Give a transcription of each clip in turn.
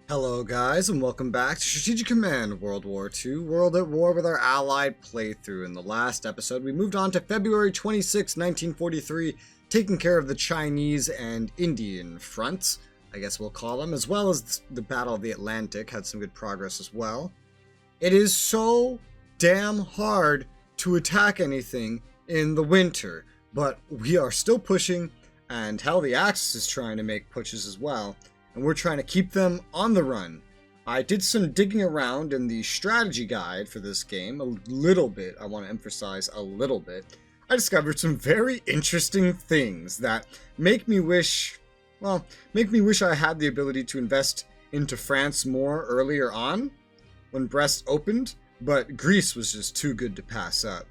Hello guys, and welcome back to Strategic Command World War II, World at War with our Allied playthrough. In the last episode, we moved on to February 26, 1943, taking care of the Chinese and Indian fronts, I guess we'll call them, as well as the Battle of the Atlantic, had some good progress as well. It is so damn hard to attack anything in the winter, but we are still pushing, and hell, the Axis is trying to make pushes as well. And we're trying to keep them on the run. I did some digging around in the strategy guide for this game, a little bit, I want to emphasize a little bit. I discovered some very interesting things that make me wish I had the ability to invest into France more earlier on, when Brest opened, but Greece was just too good to pass up.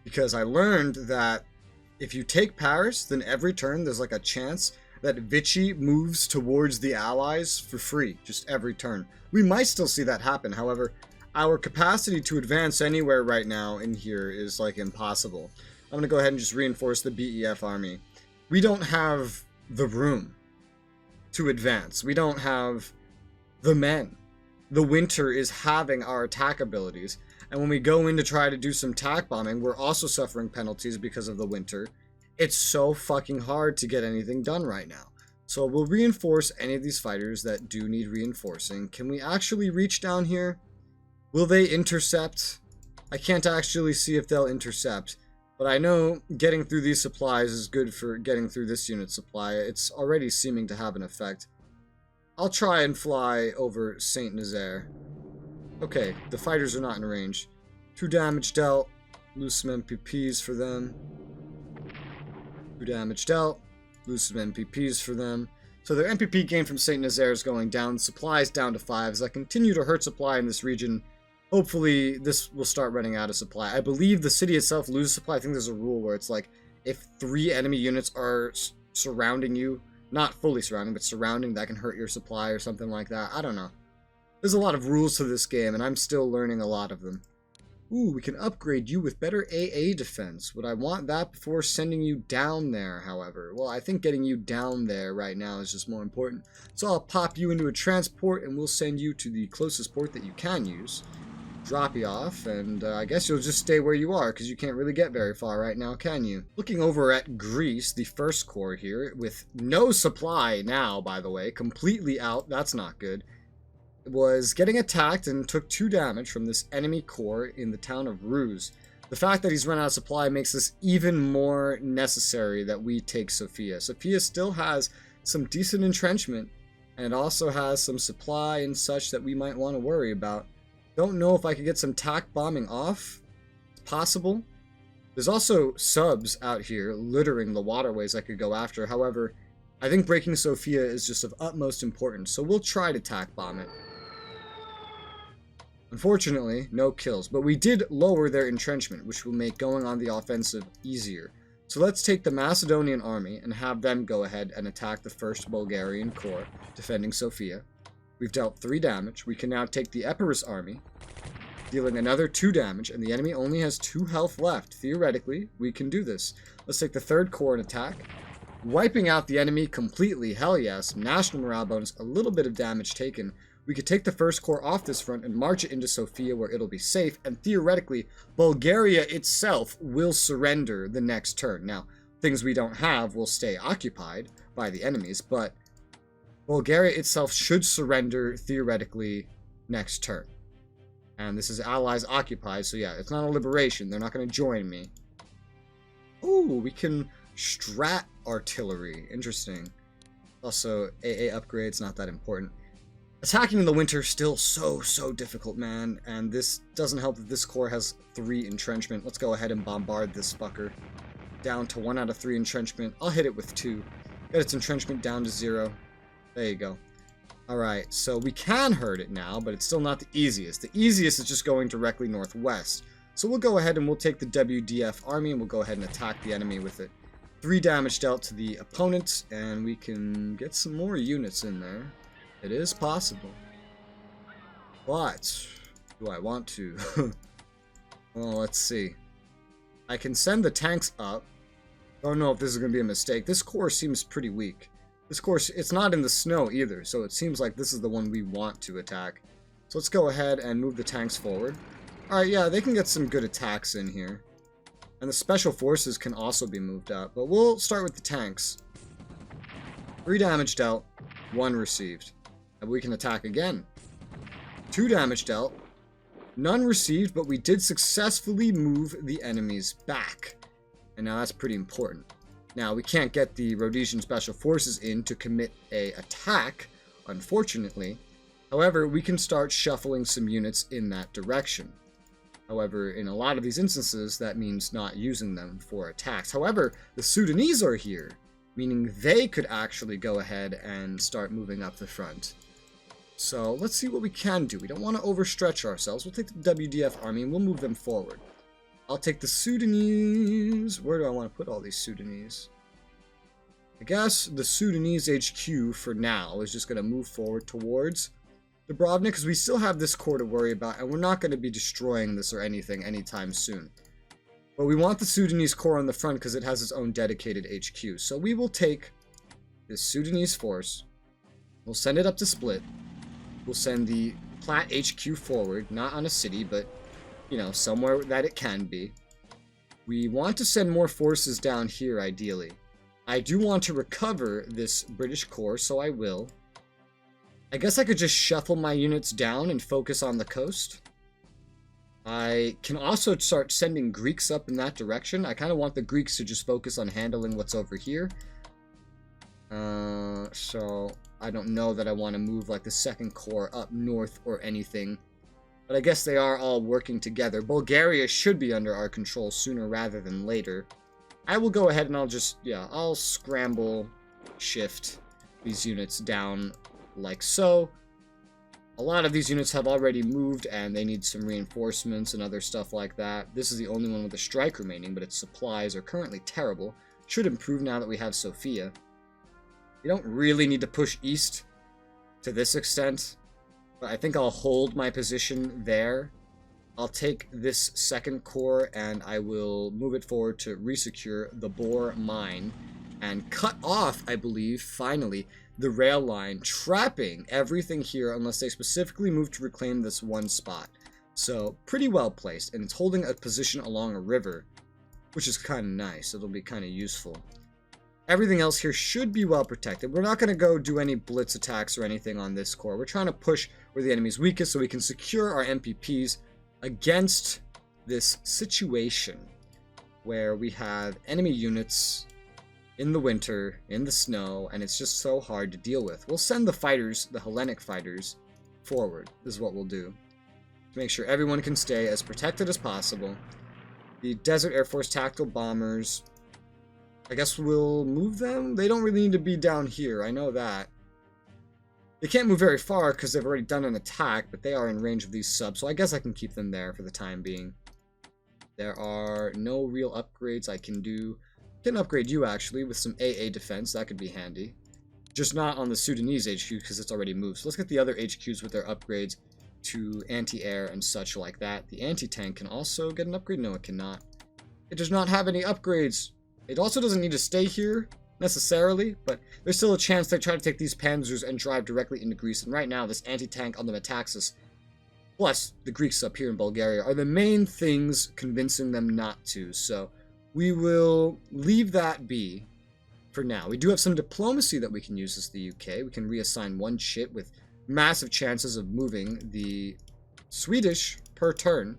Because I learned that if you take Paris, then every turn there's like a chance that Vichy moves towards the Allies for free, just every turn. We might still see that happen, however, our capacity to advance anywhere right now in here is like impossible. I'm gonna go ahead and just reinforce the BEF army. We don't have the room to advance. We don't have the men. The winter is having our attack abilities, and when we go in to try to do some tack bombing, we're also suffering penalties because of the winter. It's so fucking hard to get anything done right now. So we'll reinforce any of these fighters that do need reinforcing. Can we actually reach down here? Will they intercept? I can't actually see if they'll intercept, but I know getting through these supplies is good for getting through this unit supply. It's already seeming to have an effect. I'll try and fly over Saint Nazaire. Okay, the fighters are not in range. 2 damage dealt. Lose some MPPs for them. 2 damage dealt, lose some MPPs for them. So their MPP gain from Saint Nazaire is going down, supplies down to 5. As I continue to hurt supply in this region, hopefully this will start running out of supply. I believe the city itself loses supply. I think there's a rule where it's like, if 3 enemy units are surrounding you, not fully surrounding, but surrounding, that can hurt your supply or something like that. I don't know. There's a lot of rules to this game, and I'm still learning a lot of them. Ooh, we can upgrade you with better AA defense. Would I want that before sending you down there, however? Well, I think getting you down there right now is just more important. So I'll pop you into a transport, and we'll send you to the closest port that you can use. Drop you off, and I guess you'll just stay where you are, because you can't really get very far right now, can you? Looking over at Greece, the first corps here, with no supply now, by the way, completely out. That's not good. Was getting attacked and took 2 damage from this enemy corps in the town of Ruse. The fact that he's run out of supply makes this even more necessary that we take Sofia. Sofia still has some decent entrenchment and also has some supply and such that we might want to worry about. Don't know if I could get some tack bombing off. It's possible. There's also subs out here littering the waterways I could go after. However, I think breaking Sofia is just of utmost importance, so we'll try to tack bomb it. Unfortunately, no kills, but we did lower their entrenchment, which will make going on the offensive easier. So let's take the Macedonian army and have them go ahead and attack the 1st Bulgarian Corps, defending Sofia. We've dealt 3 damage. We can now take the Epirus army, dealing another 2 damage, and the enemy only has 2 health left. Theoretically, we can do this. Let's take the 3rd Corps and attack, wiping out the enemy completely. Hell yes. National morale bonus, a little bit of damage taken. We could take the 1st Corps off this front and march it into Sofia where it'll be safe, and theoretically, Bulgaria itself will surrender the next turn. Now, things we don't have will stay occupied by the enemies, but Bulgaria itself should surrender, theoretically, next turn. And this is allies occupied, so yeah, it's not a liberation. They're not going to join me. Ooh, we can strat artillery. Interesting. Also, AA upgrades, not that important. Attacking in the winter still so difficult, man, and this doesn't help that this corps has 3 entrenchment. Let's go ahead and bombard this fucker. Down to 1 out of 3 entrenchment. I'll hit it with 2. Get its entrenchment down to 0. There you go. Alright, so we can hurt it now, but it's still not the easiest. The easiest is just going directly northwest. So we'll go ahead and we'll take the WDF army and we'll go ahead and attack the enemy with it. 3 damage dealt to the opponent, and we can get some more units in there. It is possible. But do I want to? Well, let's see. I can send the tanks up. Don't know if this is going to be a mistake. This corps seems pretty weak. This course, it's not in the snow either, so it seems like this is the one we want to attack. So let's go ahead and move the tanks forward. Alright, yeah, they can get some good attacks in here. And the special forces can also be moved out, but we'll start with the tanks. 3 damage dealt, 1 received. And we can attack again. 2 damage dealt, none received, but we did successfully move the enemies back. And now that's pretty important. Now, we can't get the Rhodesian Special Forces in to commit a attack, unfortunately. However, we can start shuffling some units in that direction. However, in a lot of these instances, that means not using them for attacks. However, the Sudanese are here, meaning they could actually go ahead and start moving up the front. So, let's see what we can do. We don't want to overstretch ourselves. We'll take the WDF army and we'll move them forward. I'll take the Sudanese. Where do I want to put all these Sudanese? I guess the Sudanese HQ for now is just going to move forward towards Dubrovnik, because we still have this core to worry about, and we're not going to be destroying this or anything anytime soon. But we want the Sudanese core on the front because it has its own dedicated HQ. So we will take this Sudanese force. We'll send it up to Split. We'll send the Platte HQ forward, not on a city, but you know, somewhere that it can be. We want to send more forces down here, ideally. I do want to recover this British core, so I will. I guess I could just shuffle my units down and focus on the coast. I can also start sending Greeks up in that direction. I kind of want the Greeks to just focus on handling what's over here. So I don't know that I want to move like the second corps up north or anything. But I guess they are all working together. Bulgaria should be under our control sooner rather than later. I will go ahead and I'll scramble shift these units down like so. A lot of these units have already moved and they need some reinforcements and other stuff like that. This is the only one with a strike remaining, but its supplies are currently terrible. Should improve now that we have Sofia. You don't really need to push east to this extent. But I think I'll hold my position there. I'll take this second corps and I will move it forward to resecure the Boer mine and cut off, I believe, finally, the rail line, trapping everything here unless they specifically move to reclaim this one spot. So, pretty well placed, and it's holding a position along a river, which is kind of nice. It'll be kind of useful. Everything else here should be well protected. We're not going to go do any blitz attacks or anything on this core. We're trying to push where the enemy's weakest so we can secure our MPPs against this situation where we have enemy units in the winter, in the snow, and it's just so hard to deal with. We'll send the fighters, the Hellenic fighters, forward. This is what we'll do to make sure everyone can stay as protected as possible. The Desert Air Force tactical bombers, I guess we'll move them. They don't really need to be down here, I know that. They can't move very far because they've already done an attack, but they are in range of these subs, so I guess I can keep them there for the time being. There are no real upgrades I can do. I can upgrade you, actually, with some AA defense. That could be handy. Just not on the Sudanese HQ because it's already moved. So let's get the other HQs with their upgrades to anti-air and such like that. The anti-tank can also get an upgrade. No, it cannot. It does not have any upgrades. It also doesn't need to stay here, necessarily, but there's still a chance they try to take these panzers and drive directly into Greece, and right now this anti-tank on the Metaxas, plus the Greeks up here in Bulgaria, are the main things convincing them not to, so we will leave that be for now. We do have some diplomacy that we can use as the UK. We can reassign one ship with massive chances of moving the Swedish per turn.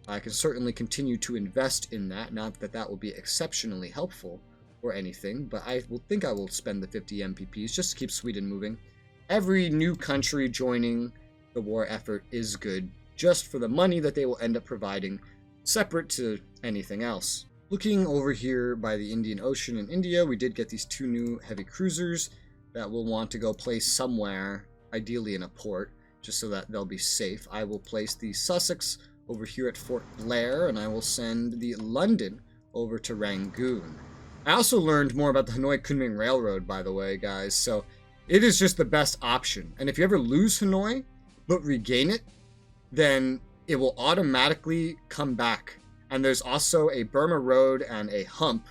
I can certainly continue to invest in that, not that that will be exceptionally helpful or anything, but I will spend the 50 MPPs just to keep Sweden moving. Every new country joining the war effort is good, just for the money that they will end up providing, separate to anything else. Looking over here by the Indian Ocean in India, we did get these 2 new heavy cruisers that will want to go place somewhere, ideally in a port, just so that they'll be safe. I will place the Sussex over here at Fort Blair, and I will send the London over to Rangoon. I also learned more about the Hanoi-Kunming Railroad, by the way, guys, so it is just the best option. And if you ever lose Hanoi, but regain it, then it will automatically come back. And there's also a Burma Road and a hump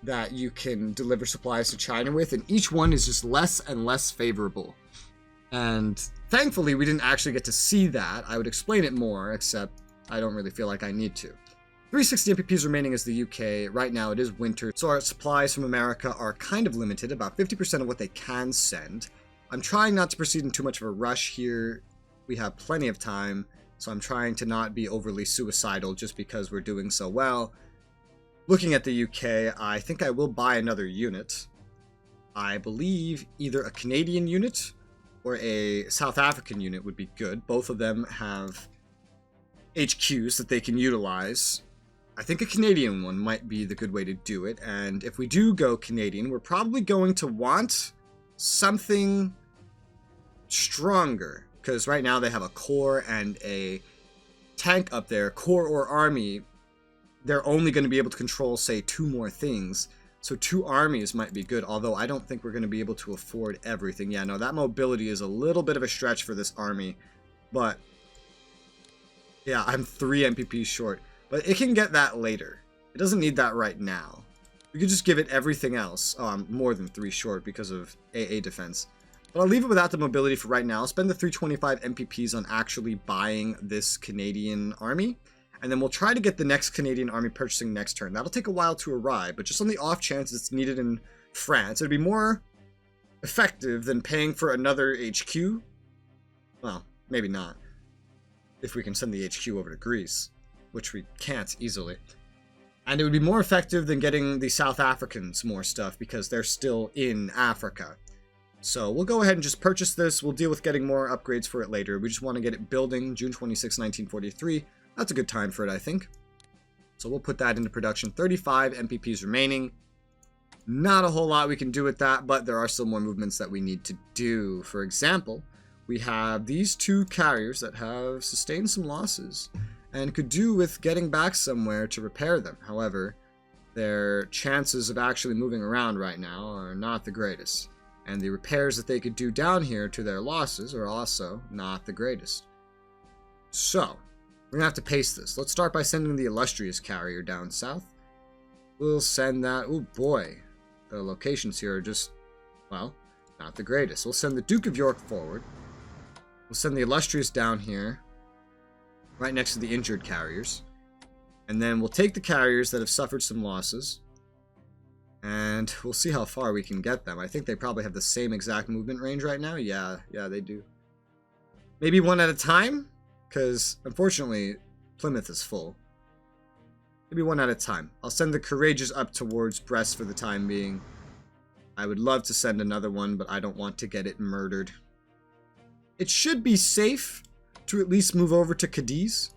that you can deliver supplies to China with, and each one is just less and less favorable. And thankfully, we didn't actually get to see that. I would explain it more, except I don't really feel like I need to. 360 MPPs remaining is the UK. Right now, it is winter, so our supplies from America are kind of limited, about 50% of what they can send. I'm trying not to proceed in too much of a rush here. We have plenty of time, so I'm trying to not be overly suicidal just because we're doing so well. Looking at the UK, I think I will buy another unit. I believe either a Canadian unit or a South African unit would be good. Both of them have HQs that they can utilize. I think a Canadian one might be the good way to do it, and if we do go Canadian, we're probably going to want something stronger, because right now they have a core and a tank up there. Core or army, they're only going to be able to control, say, 2 more things. So 2 armies might be good, although I don't think we're going to be able to afford everything. Yeah, no, that mobility is a little bit of a stretch for this army. But, yeah, I'm 3 MPPs short. But it can get that later. It doesn't need that right now. We could just give it everything else. Oh, I'm more than 3 short because of AA defense. But I'll leave it without the mobility for right now. I'll spend the 325 MPPs on actually buying this Canadian army. And then we'll try to get the next Canadian army purchasing next turn. That'll take a while to arrive, but just on the off chance it's needed in France, it'd be more effective than paying for another HQ. Well, maybe not. If we can send the HQ over to Greece, which we can't easily. And it would be more effective than getting the South Africans more stuff because they're still in Africa. So we'll go ahead and just purchase this. We'll deal with getting more upgrades for it later. We just want to get it building June 26, 1943. That's a good time for it, I think. So we'll put that into production. 35 MPPs remaining. Not a whole lot we can do with that, but there are still more movements that we need to do. For example, we have these 2 carriers that have sustained some losses and could do with getting back somewhere to repair them. However, their chances of actually moving around right now are not the greatest. And the repairs that they could do down here to their losses are also not the greatest. So we're going to have to pace this. Let's start by sending the illustrious carrier down south. We'll send that. Oh boy. The locations here are just, well, not the greatest. We'll send the Duke of York forward. We'll send the illustrious down here, right next to the injured carriers. And then we'll take the carriers that have suffered some losses. And we'll see how far we can get them. I think they probably have the same exact movement range right now. Yeah, they do. Maybe one at a time? Because, unfortunately, Plymouth is full. Maybe one at a time. I'll send the Courageous up towards Brest for the time being. I would love to send another one, but I don't want to get it murdered. It should be safe to at least move over to Cadiz.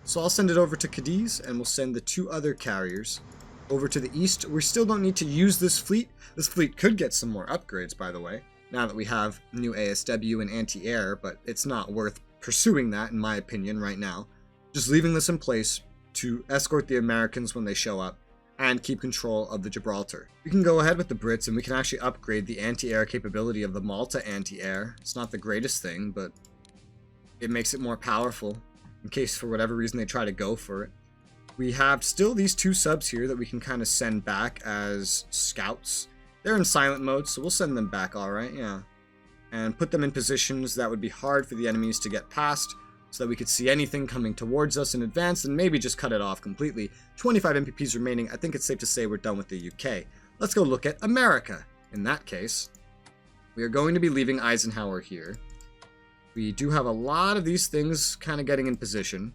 So I'll send it over to Cadiz, and we'll send the 2 other carriers over to the east. We still don't need to use this fleet. This fleet could get some more upgrades, by the way, now that we have new ASW and anti-air, but it's not worth pursuing that, in my opinion, right now. Just leaving this in place to escort the Americans when they show up and keep control of the Gibraltar. We can go ahead with the Brits and we can actually upgrade the anti-air capability of the Malta anti-air. It's not the greatest thing, but it makes it more powerful in case for whatever reason they try to go for it. We have still these 2 subs here that we can kind of send back as scouts. They're in silent mode, so we'll send them back, alright, yeah. And put them in positions that would be hard for the enemies to get past, so that we could see anything coming towards us in advance, and maybe just cut it off completely. 25 MPPs remaining. I think it's safe to say we're done with the UK. Let's go look at America. In that case, we are going to be leaving Eisenhower here. We do have a lot of these things kind of getting in position.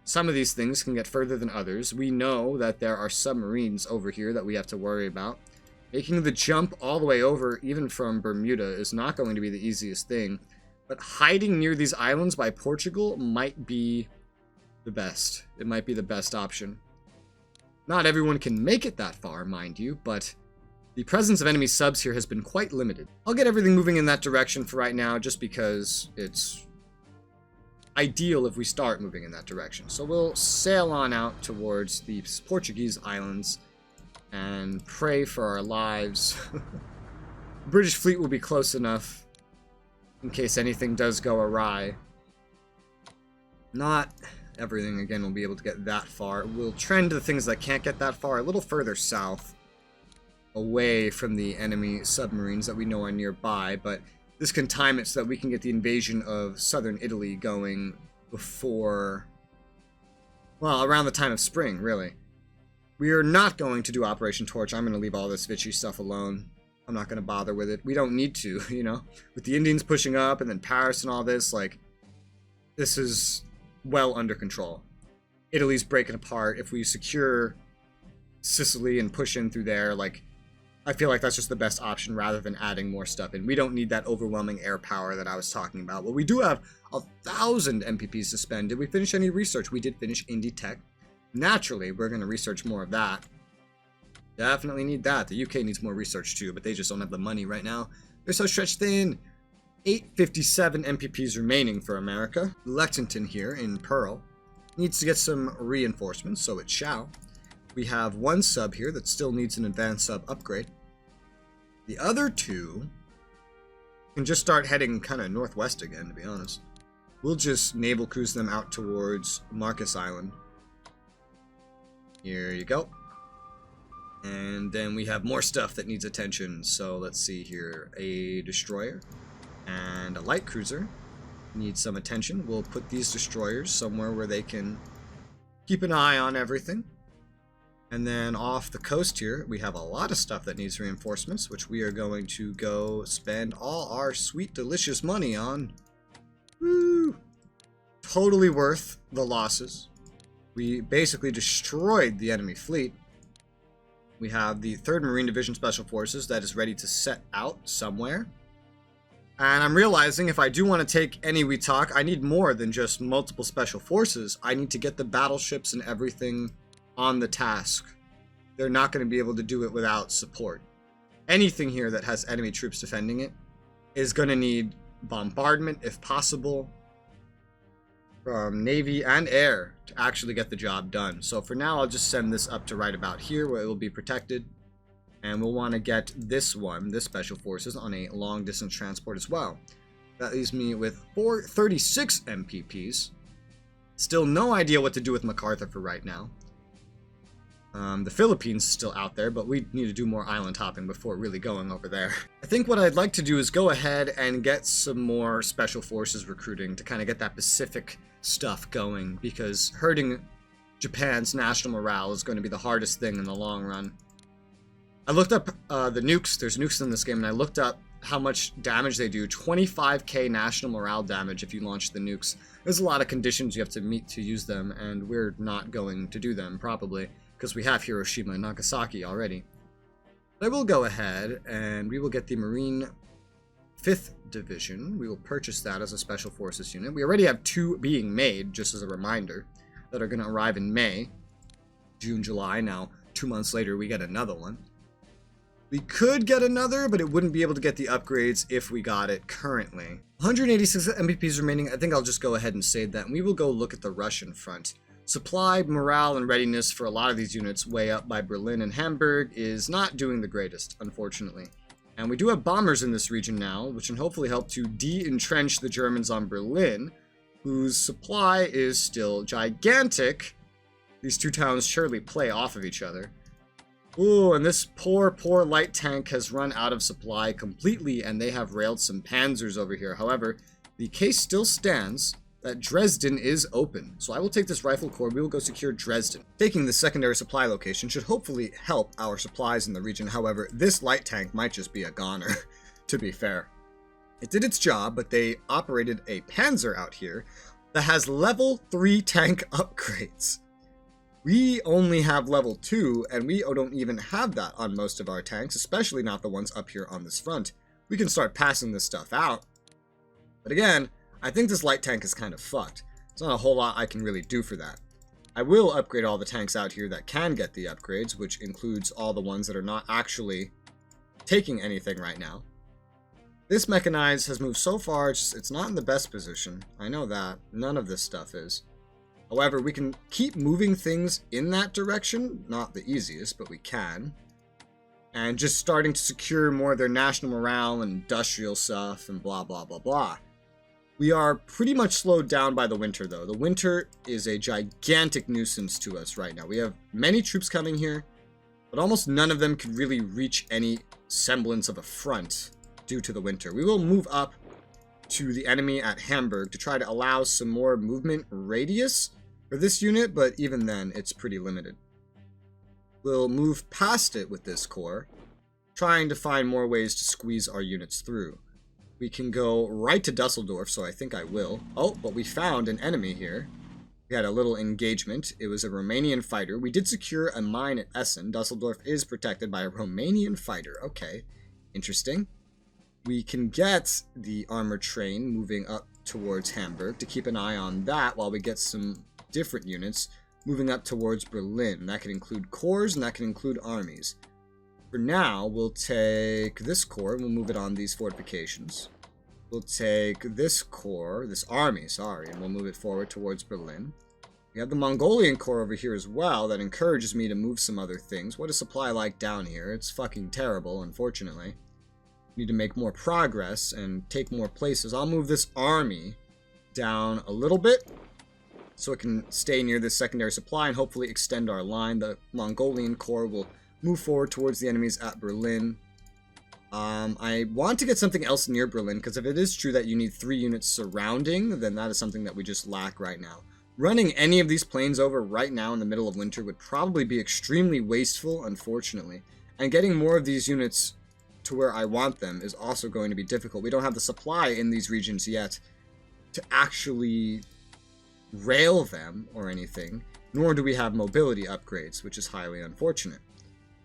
Some of these things can get further than others. We know that there are submarines over here that we have to worry about. Making the jump all the way over, even from Bermuda, is not going to be the easiest thing. But hiding near these islands by Portugal might be the best. It might be the best option. Not everyone can make it that far, mind you, but the presence of enemy subs here has been quite limited. I'll get everything moving in that direction for right now, just because it's ideal if we start moving in that direction. So we'll sail on out towards the Portuguese islands and pray for our lives. The British fleet will be close enough in case anything does go awry. Not everything, again, will be able to get that far. We'll trend to the things that can't get that far a little further south. away from the enemy submarines that we know are nearby, but this can time it so that we can get the invasion of southern Italy going before, well, around the time of spring, really. We are not going to do Operation Torch. I'm going to leave all this Vichy stuff alone. I'm not going to bother with it. We don't need to, you know? With the Indians pushing up and then Paris and all this, like, this is well under control. Italy's breaking apart. If we secure Sicily and push in through there, like, I feel like that's just the best option rather than adding more stuff in. We don't need that overwhelming air power that I was talking about. Well, we do have 1,000 MPPs to spend. Did we finish any research? We did finish Indie Tech. Naturally, we're going to research more of that. Definitely need that. The UK needs more research too, but they just don't have the money right now. They're so stretched thin. 857 MPPs remaining for America. Lexington here in Pearl needs to get some reinforcements, so it shall. We have one sub here that still needs an advanced sub upgrade. The other two can just start heading kind of northwest again, to be honest. We'll just naval cruise them out towards Marcus Island. Here you go. And then we have more stuff that needs attention. So let's see here. A destroyer and a light cruiser need some attention. We'll put these destroyers somewhere where they can keep an eye on everything. And then off the coast here, we have a lot of stuff that needs reinforcements, which we are going to go spend all our sweet, delicious money on. Woo! Totally worth the losses. We basically destroyed the enemy fleet. We have the 3rd Marine Division Special Forces that is ready to set out somewhere. And I'm realizing if I do want to take any we talk, I need more than just multiple special forces. I need to get the battleships and everything on the task. They're not going to be able to do it without support. Anything here that has enemy troops defending it is going to need bombardment, if possible, from Navy and Air to actually get the job done. So for now, I'll just send this up to right about here where it will be protected. And we'll want to get this one, this Special Forces, on a long-distance transport as well. That leaves me with 436 MPPs. Still no idea what to do with MacArthur for right now. The Philippines is still out there, but we need to do more island hopping before really going over there. I think what I'd like to do is go ahead and get some more Special Forces recruiting to kind of get that Pacific stuff going, because hurting Japan's national morale is going to be the hardest thing in the long run. I looked up the nukes. There's nukes in this game, and I looked up how much damage they do. 25k national morale damage if you launch the nukes. There's a lot of conditions you have to meet to use them, and we're not going to do them, probably, because we have Hiroshima and Nagasaki already. But I will go ahead, and we will get the Marine 5th Division. We will purchase that as a Special Forces unit. We already have 2 being made, just as a reminder, that are going to arrive in May, June, July. Now, 2 months later, we get another one. We could get another, but it wouldn't be able to get the upgrades if we got it currently. 186 MPPs remaining. I think I'll just go ahead and save that, and we will go look at the Russian front. Supply, morale, and readiness for a lot of these units way up by Berlin and Hamburg is not doing the greatest, unfortunately. And we do have bombers in this region now, which can hopefully help to de-entrench the Germans on Berlin, whose supply is still gigantic. These two towns surely play off of each other. Ooh, and this poor light tank has run out of supply completely, and they have railed some panzers over here. However, the case still stands that Dresden is open. So I will take this rifle corps. We will go secure Dresden. Taking the secondary supply location should hopefully help our supplies in the region. However, this light tank might just be a goner, to be fair. It did its job, but they operated a panzer out here that has level 3 tank upgrades. We only have level 2, and we don't even have that on most of our tanks, especially not the ones up here on this front. We can start passing this stuff out. But again, I think this light tank is kind of fucked. There's not a whole lot I can really do for that. I will upgrade all the tanks out here that can get the upgrades, which includes all the ones that are not actually taking anything right now. This mechanized has moved so far, it's not in the best position. I know that. None of this stuff is. However, we can keep moving things in that direction. Not the easiest, but we can. And just starting to secure more of their national morale and industrial stuff and blah, blah, blah, blah. We are pretty much slowed down by the winter, though. The winter is a gigantic nuisance to us right now. We have many troops coming here. but almost none of them could really reach any semblance of a front due to the winter. We will move up to the enemy at Hamburg to try to allow some more movement radius for this unit, but even then, it's pretty limited. We'll move past it with this corps, trying to find more ways to squeeze our units through. We can go right to Dusseldorf, so I think I will. Oh, but we found an enemy here. We had a little engagement. It was a Romanian fighter. We did secure a mine at Essen. Dusseldorf is protected by a Romanian fighter. Okay, interesting. We can get the armored train moving up towards Hamburg to keep an eye on that while we get some different units moving up towards Berlin. That could include corps and that can include armies. For now, we'll take this corps and we'll move it on these fortifications. We'll take this corps, this army, sorry, and we'll move it forward towards Berlin. We have the Mongolian corps over here as well that encourages me to move some other things. What is supply like down here? It's fucking terrible, unfortunately. We need to make more progress and take more places. I'll move this army down a little bit so it can stay near this secondary supply and hopefully extend our line. The Mongolian corps will move forward towards the enemies at Berlin. I want to get something else near Berlin, because if it is true that you need 3 units surrounding, then that is something that we just lack right now. Running any of these planes over right now in the middle of winter would probably be extremely wasteful, unfortunately. And getting more of these units to where I want them is also going to be difficult. We don't have the supply in these regions yet to actually rail them or anything, nor do we have mobility upgrades, which is highly unfortunate.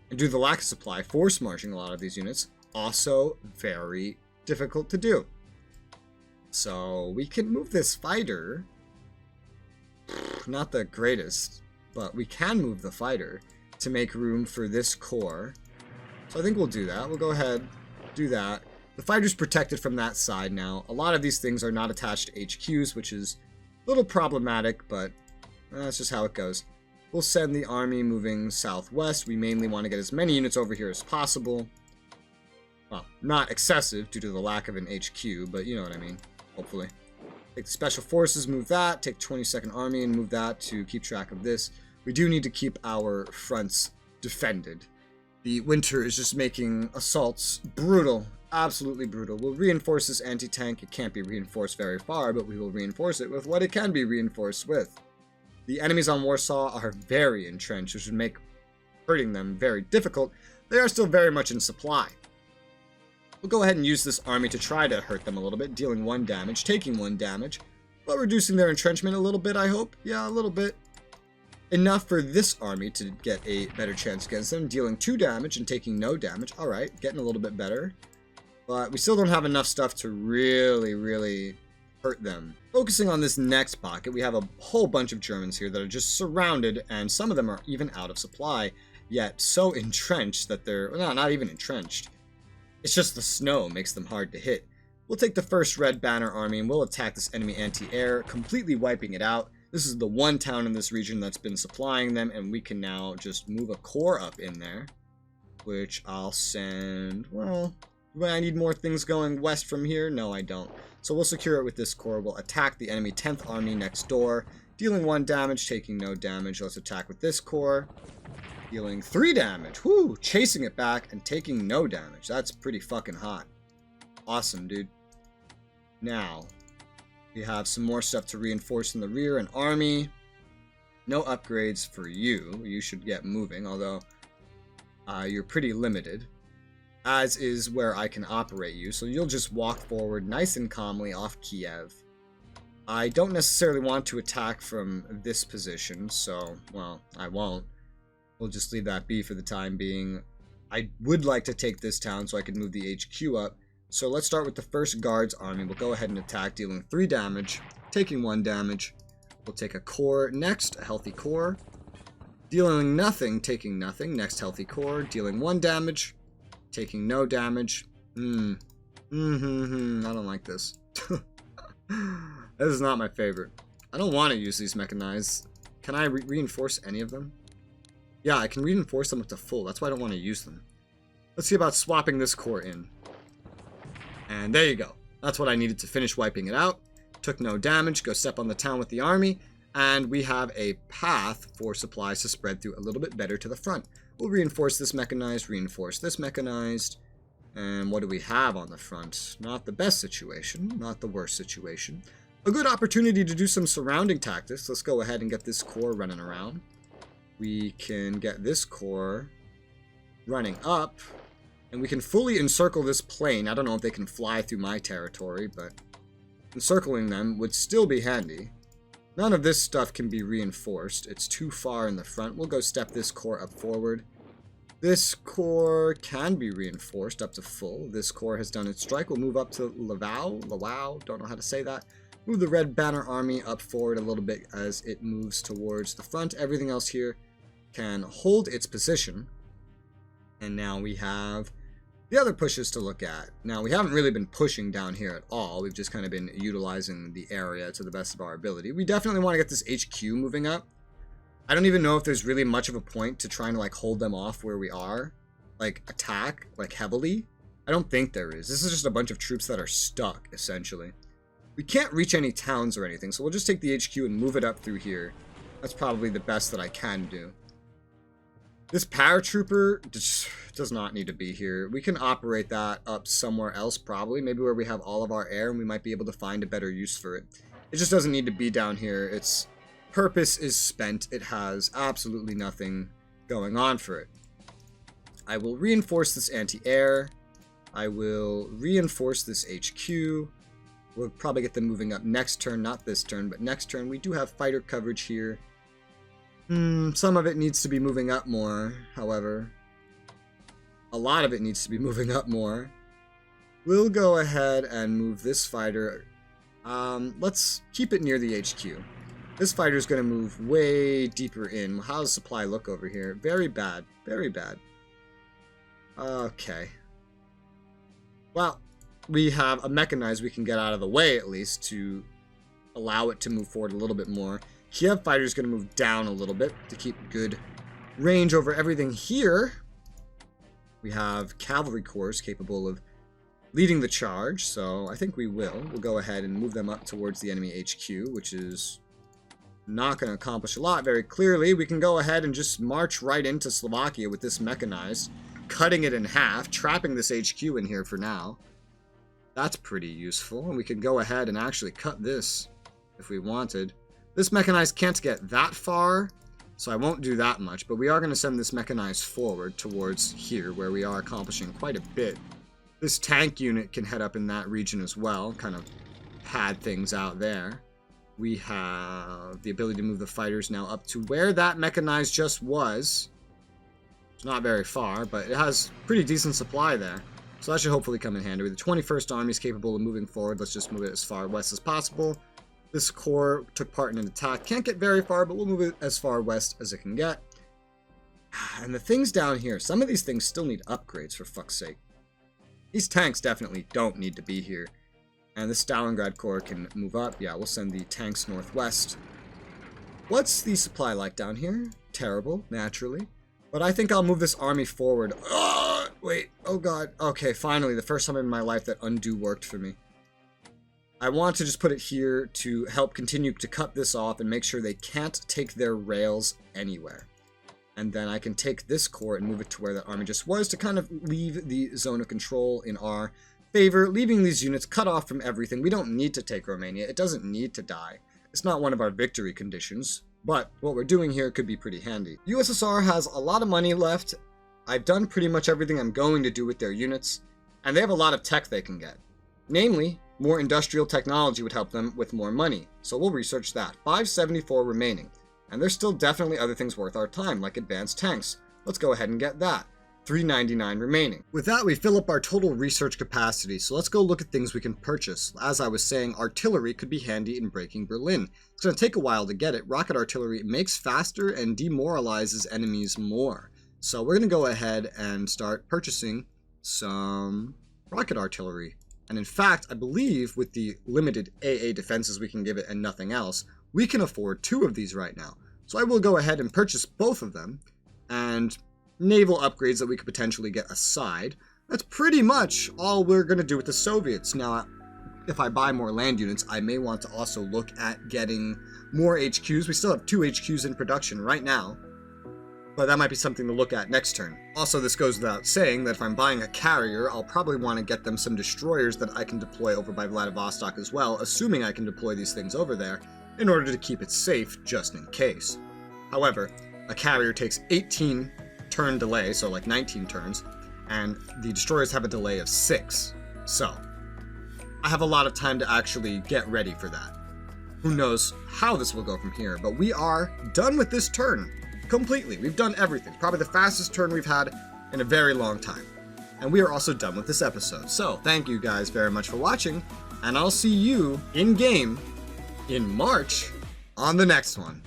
And due to the lack of supply, force marching a lot of these units, also very difficult to do. So we can move this fighter. Not the greatest, but we can move the fighter to make room for this corps. So I think we'll do that. We'll go ahead, do that. The fighter's protected from that side now. A lot of these things are not attached to HQs, which is a little problematic, but that's just how it goes. We'll send the army moving southwest. We mainly want to get as many units over here as possible. Well, not excessive due to the lack of an HQ, but you know what I mean, hopefully. Take the special forces, move that. Take 22nd Army and move that to keep track of this. We do need to keep our fronts defended. The winter is just making assaults brutal, absolutely brutal. We'll reinforce this anti-tank. It can't be reinforced very far, but we will reinforce it with what it can be reinforced with. The enemies on Warsaw are very entrenched, which would make hurting them very difficult. They are still very much in supply. We'll go ahead and use this army to try to hurt them a little bit, dealing 1 damage, taking 1 damage, but reducing their entrenchment a little bit, I hope. Yeah, a little bit. Enough for this army to get a better chance against them, dealing 2 damage and taking no damage. Alright, getting a little bit better. But we still don't have enough stuff to really hurt them. Focusing on this next pocket, we have a whole bunch of Germans here that are just surrounded, and some of them are even out of supply, yet so entrenched that they're, well, not even entrenched. It's just the snow makes them hard to hit. We'll take the first Red Banner army and we'll attack this enemy anti-air, completely wiping it out. This is the one town in this region that's been supplying them, and we can now just move a corps up in there, which I'll send, well, do I need more things going west from here? No, I don't. So we'll secure it with this corps. We'll attack the enemy 10th Army next door, dealing 1 damage, taking no damage. Let's attack with this corps, dealing 3 damage. Whoo! Chasing it back and taking no damage. That's pretty fucking hot. Awesome, dude. Now, we have some more stuff to reinforce in the rear. An army. No upgrades for you. You should get moving, although you're pretty limited, as is where I can operate you. So you'll just walk forward nice and calmly off Kiev. I don't necessarily want to attack from this position, so, well, I won't. We'll just leave that be for the time being. I would like to take this town so I can move the HQ up. So let's start with the 1st Guards Army. We'll go ahead and attack, dealing 3 damage, taking 1 damage. We'll take a corps next, a healthy corps. Dealing nothing, taking nothing. Next healthy corps, dealing 1 damage, taking no damage. I don't like this. This is not my favorite. I don't want to use these mechanized. Can I reinforce any of them? Yeah, I can reinforce them up to full. That's why I don't want to use them. Let's see about swapping this corps in. And there you go. That's what I needed to finish wiping it out. Took no damage. Go step on the town with the army. and we have a path for supplies to spread through a little bit better to the front. We'll reinforce this mechanized, reinforce this mechanized, and what do we have on the front? Not the best situation, not the worst situation. A good opportunity to do some surrounding tactics. Let's go ahead and get this core running around. We can get this core running up, and we can fully encircle this plane. I don't know if they can fly through my territory, but encircling them would still be handy. None of this stuff can be reinforced. It's too far in the front. We'll go step this core up forward. This core can be reinforced up to full. This core has done its strike. We'll move up to Lawao, don't know how to say that. Move the Red Banner Army up forward a little bit as it moves towards the front. Everything else here can hold its position. And now we have the other pushes to look at. Now, we haven't really been pushing down here at all. We've just kind of been utilizing the area to the best of our ability. We definitely want to get this HQ moving up. I don't even know if there's really much of a point to trying to, like, hold them off where we are. Like, attack, like, heavily. I don't think there is. This is just a bunch of troops that are stuck, essentially. We can't reach any towns or anything, so we'll just take the HQ and move it up through here. That's probably the best that I can do. This paratrooper does not need to be here. We can operate that up somewhere else, probably. Maybe where we have all of our air, and we might be able to find a better use for it. It just doesn't need to be down here. Its purpose is spent. It has absolutely nothing going on for it. I will reinforce this anti-air. I will reinforce this HQ. We'll probably get them moving up next turn, not this turn, but next turn. We do have fighter coverage here. Some of it needs to be moving up more, however. A lot of it needs to be moving up more. We'll go ahead and move this fighter. Let's keep it near the HQ. This fighter is going to move way deeper in. How does supply look over here? Very bad. Very bad. Okay. Well, we have a mechanized we can get out of the way, at least, to allow it to move forward a little bit more. Kiev fighter is going to move down a little bit to keep good range over everything here. We have cavalry corps capable of leading the charge, so I think we will. We'll go ahead and move them up towards the enemy HQ, which is not going to accomplish a lot very clearly. We can go ahead and just march right into Slovakia with this mechanized, cutting it in half, trapping this HQ in here for now. That's pretty useful, and we can go ahead and actually cut this if we wanted. This mechanized can't get that far, so I won't do that much, but we are going to send this mechanized forward towards here, where we are accomplishing quite a bit. This tank unit can head up in that region as well, kind of pad things out there. We have the ability to move the fighters now up to where that mechanized just was. It's not very far, but it has pretty decent supply there. So that should hopefully come in handy. The 21st Army is capable of moving forward. Let's just move it as far west as possible. This corps took part in an attack. Can't get very far, but we'll move it as far west as it can get. And the things down here, some of these things still need upgrades, for fuck's sake. These tanks definitely don't need to be here. And the Stalingrad Corps can move up. Yeah, we'll send the tanks northwest. What's the supply like down here? Terrible, naturally. But I think I'll move this army forward. Wait, oh god. Okay, finally, the first time in my life that undo worked for me. I want to just put it here to help continue to cut this off and make sure they can't take their rails anywhere. And then I can take this corps and move it to where that army just was to kind of leave the zone of control in our favor, leaving these units cut off from everything. We don't need to take Romania. It doesn't need to die. It's not one of our victory conditions, but what we're doing here could be pretty handy. USSR has a lot of money left. I've done pretty much everything I'm going to do with their units, and they have a lot of tech they can get. Namely, more industrial technology would help them with more money, so we'll research that. 574 remaining, and there's still definitely other things worth our time, like advanced tanks. Let's go ahead and get that. 399 remaining. With that, we fill up our total research capacity, so let's go look at things we can purchase. As I was saying, artillery could be handy in breaking Berlin. It's going to take a while to get it. Rocket artillery makes faster and demoralizes enemies more. So we're going to go ahead and start purchasing some rocket artillery. And in fact, I believe with the limited AA defenses we can give it and nothing else, we can afford 2 of these right now. So I will go ahead and purchase both of them, and naval upgrades that we could potentially get aside. That's pretty much all we're going to do with the Soviets. Now, if I buy more land units, I may want to also look at getting more HQs. We still have 2 HQs in production right now, but that might be something to look at next turn. Also, this goes without saying that if I'm buying a carrier, I'll probably want to get them some destroyers that I can deploy over by Vladivostok as well, assuming I can deploy these things over there, in order to keep it safe just in case. However, a carrier takes 18 turn delay, so like 19 turns, and the destroyers have a delay of 6. So, I have a lot of time to actually get ready for that. Who knows how this will go from here, but we are done with this turn. Completely. We've done everything. Probably the fastest turn we've had in a very long time. And we are also done with this episode. So, thank you guys very much for watching, and I'll see you in-game in March on the next one.